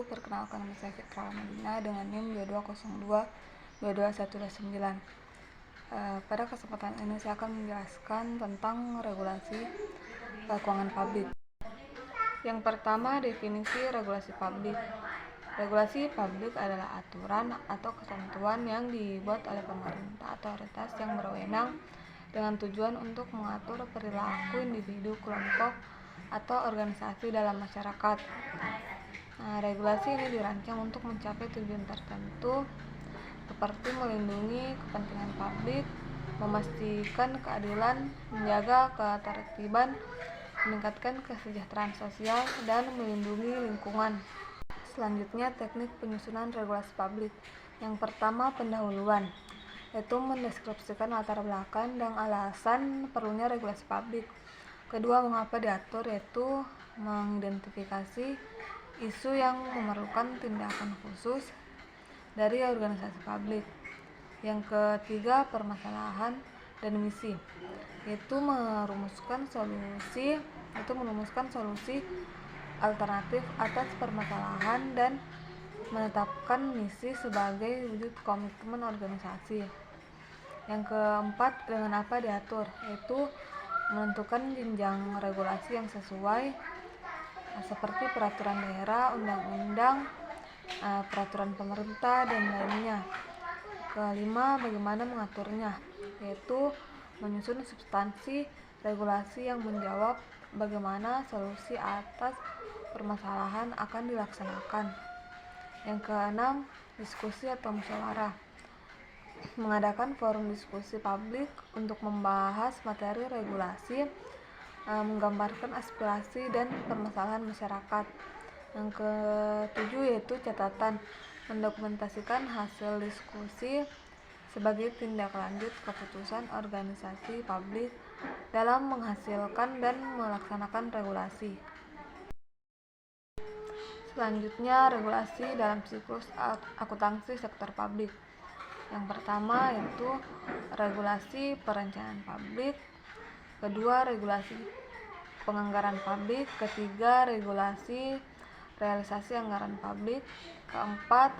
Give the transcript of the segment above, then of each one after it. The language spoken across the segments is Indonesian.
Perkenalkan, nama saya Fitra Madina dengan NIM 2202-22129. Pada kesempatan ini saya akan menjelaskan tentang regulasi keuangan publik. Yang pertama, definisi regulasi publik. Regulasi publik adalah aturan atau ketentuan yang dibuat oleh pemerintah atau otoritas yang berwenang dengan tujuan untuk mengatur perilaku individu, kelompok, atau organisasi dalam masyarakat. Regulasi ini dirancang untuk mencapai tujuan tertentu seperti melindungi kepentingan publik, memastikan keadilan, menjaga ketertiban, meningkatkan kesejahteraan sosial, dan melindungi lingkungan. Selanjutnya, teknik penyusunan regulasi publik. Yang pertama, pendahuluan, yaitu mendeskripsikan latar belakang dan alasan perlunya regulasi publik. Kedua, mengapa diatur, yaitu mengidentifikasi isu yang memerlukan tindakan khusus dari organisasi publik. Yang ketiga, permasalahan dan misi, yaitu merumuskan solusi alternatif atas permasalahan dan menetapkan misi sebagai wujud komitmen organisasi. Yang keempat, dengan apa diatur, yaitu menentukan jenjang regulasi yang sesuai seperti peraturan daerah, undang-undang, peraturan pemerintah, dan lainnya. Kelima, bagaimana mengaturnya, yaitu menyusun substansi regulasi yang menjawab bagaimana solusi atas permasalahan akan dilaksanakan. Yang keenam, diskusi atau musyawarah, mengadakan forum diskusi publik untuk membahas materi regulasi, menggambarkan aspirasi dan permasalahan masyarakat. Yang ketujuh, yaitu catatan, mendokumentasikan hasil diskusi sebagai tindak lanjut keputusan organisasi publik dalam menghasilkan dan melaksanakan regulasi. Selanjutnya, regulasi dalam siklus akuntansi sektor publik. Yang pertama, yaitu regulasi perencanaan publik. Kedua, regulasi penganggaran publik. Ketiga, regulasi realisasi anggaran publik. Keempat,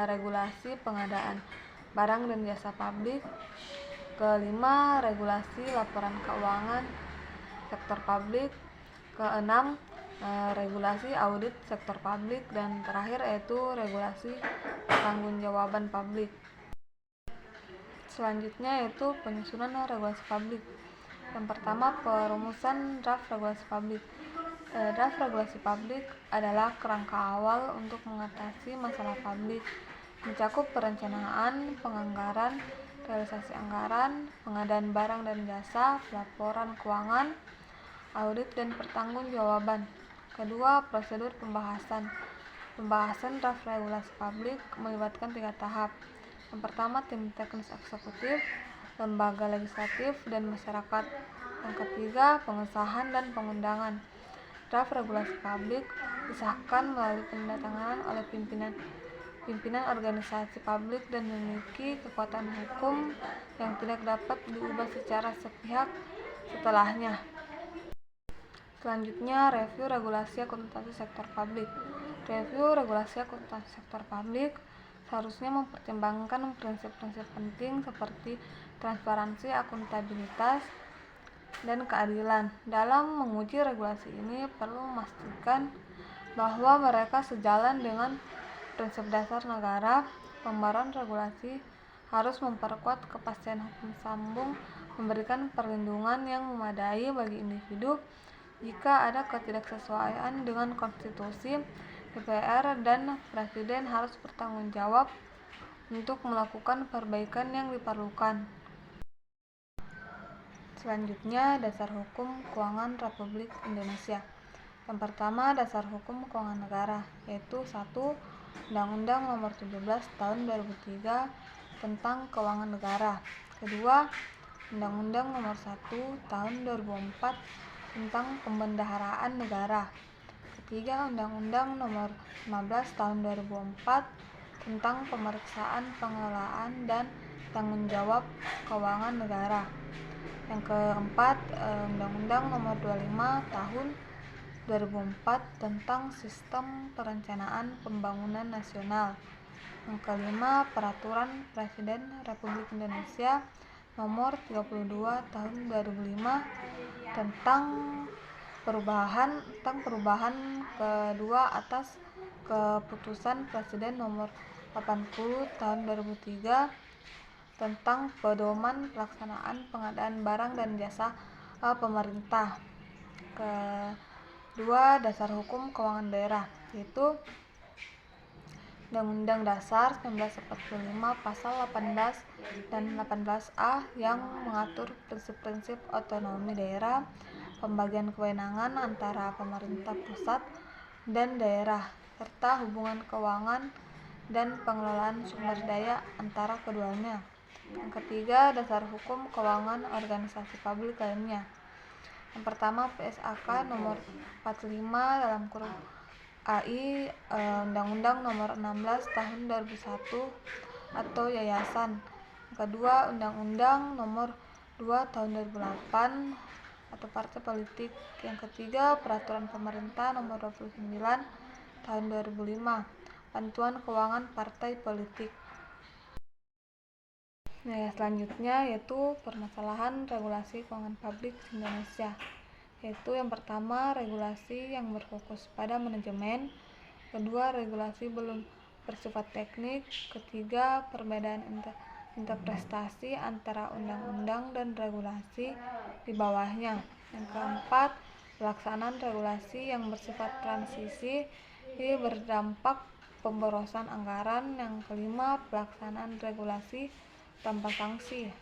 regulasi pengadaan barang dan jasa publik. Kelima, regulasi laporan keuangan sektor publik. Keenam, regulasi audit sektor publik. Dan terakhir, yaitu regulasi pertanggungjawaban publik. Selanjutnya, yaitu penyusunan regulasi publik. Yang pertama, perumusan draft regulasi publik. Draft regulasi publik adalah kerangka awal untuk mengatasi masalah publik, mencakup perencanaan, penganggaran, realisasi anggaran, pengadaan barang dan jasa, laporan keuangan, audit, dan pertanggungjawaban. Kedua, prosedur pembahasan. Pembahasan draft regulasi publik melibatkan 3 tahap. Yang pertama, tim teknis eksekutif, lembaga legislatif, dan masyarakat. Yang ketiga, pengesahan dan pengundangan. Draft regulasi publik disahkan melalui penandatanganan oleh pimpinan organisasi publik dan memiliki kekuatan hukum yang tidak dapat diubah secara sepihak setelahnya. Selanjutnya, review regulasi akuntansi sektor publik. Review regulasi akuntansi sektor publik seharusnya mempertimbangkan prinsip-prinsip penting seperti transparansi, akuntabilitas, dan keadilan. Dalam menguji regulasi ini perlu memastikan bahwa mereka sejalan dengan prinsip dasar negara. Pembaruan regulasi harus memperkuat kepastian hukum sambung, memberikan perlindungan yang memadai bagi individu jika ada ketidaksesuaian dengan konstitusi. DPR dan Presiden harus bertanggung jawab untuk melakukan perbaikan yang diperlukan. Selanjutnya, dasar hukum keuangan Republik Indonesia. Yang pertama, dasar hukum keuangan negara, yaitu 1. Undang-Undang Nomor 17 Tahun 2003 tentang Keuangan Negara. Kedua, Undang-Undang Nomor 1 Tahun 2004 tentang Pembendaharaan Negara. Ketiga, Undang-Undang Nomor 15 Tahun 2004 tentang Pemeriksaan Pengelolaan dan Tanggung Jawab Keuangan Negara. Yang keempat, Undang-Undang Nomor 25 Tahun 2004 tentang Sistem Perencanaan Pembangunan Nasional. Yang kelima, Peraturan Presiden Republik Indonesia Nomor 32 Tahun 2005 tentang perubahan kedua atas Keputusan Presiden Nomor 80 Tahun 2003 tentang pedoman pelaksanaan pengadaan barang dan jasa pemerintah. Kedua, dasar hukum keuangan daerah, yaitu Undang-Undang Dasar 1945 Pasal 18 dan 18A yang mengatur prinsip-prinsip otonomi daerah, pembagian kewenangan antara pemerintah pusat dan daerah, serta hubungan keuangan dan pengelolaan sumber daya antara keduanya. Yang ketiga, dasar hukum keuangan organisasi publik lainnya. Yang pertama, PSAK nomor 45 AI Undang-Undang nomor 16 tahun 2001 atau yayasan. Yang kedua, Undang-Undang nomor 2 tahun 2008 atau partai politik. Yang ketiga, Peraturan Pemerintah nomor 29 tahun 2005 bantuan keuangan partai politik. Nah, selanjutnya yaitu permasalahan regulasi keuangan publik di Indonesia. Yaitu yang pertama, regulasi yang berfokus pada manajemen. Kedua, regulasi belum bersifat teknik. Ketiga, perbedaan interpretasi antara undang-undang dan regulasi di bawahnya. Yang keempat, pelaksanaan regulasi yang bersifat transisi berdampak pemborosan anggaran. Yang kelima, pelaksanaan regulasi tanpa sanksi.